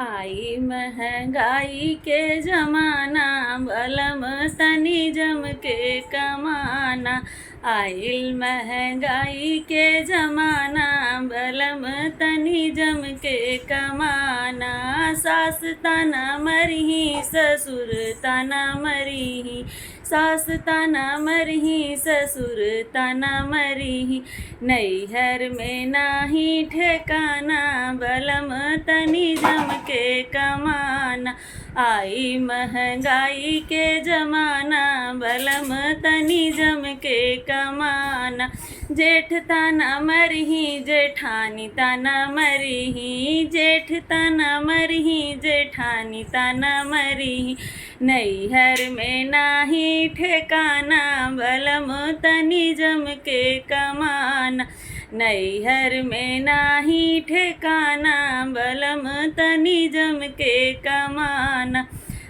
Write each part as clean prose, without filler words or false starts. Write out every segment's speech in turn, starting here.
आई महंगाई के जमाना, बलम तनी जम के कमाना। आइल महंगाई के जमाना, बलम तनी जम के कमाना। सास ताना मरही, ससुर ताना मरही, सास ताना मरही, ससुर ताना मरही। नैहर में नाही ठेकाना, बलम तनी जम के कमाना। आई महंगाई के जमाना, बलम तनी जम के कमाना। जेठ ताना मरही, जेठानी ताना मरही, जेठ ताना मरही, जेठानी ताना मरही। नैहर में नाही ठेकाना, बलम तनी जम के कमाना। नैहर में नाही ठेकाना, बलम तनी जम के कमाना।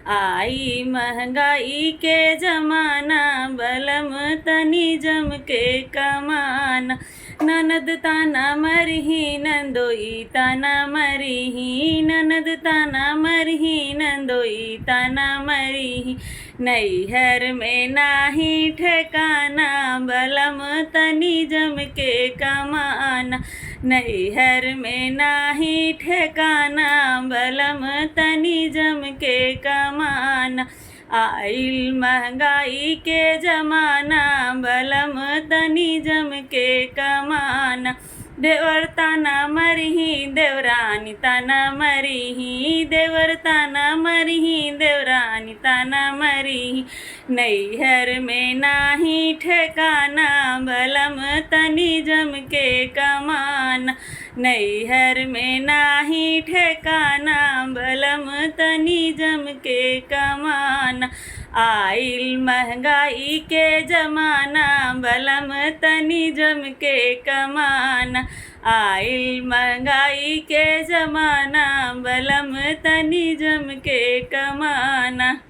आई महंगाई के जमाना, बलम तनी जम के कमाना। ननद ताना मरही, नंदोई ताना मरही, ननद ताना मरही, नंदोई ताना मरही। नैहर में नाही ठेकाना, बलम तनी जम के कमाना। नैहर में नाही ठेकाना, बलम तनी जम के कमाना। आइल महंगाई के जमाना, बलम तनी जम के कमाना। देवर ताना मरही, देवरानी ताना मरही, देवर ताना मरही, देवरानी ताना मरही। नैहर में नाही ठेकाना, बलम तनी जम के कमाना। नैहर में नाही ठेकाना, बलम तनी जम के कमाना। आइल महंगाई के जमाना, बलम तनी जम के कमाना। आइल महंगाई के जमाना, बलम तनी जम के कमाना।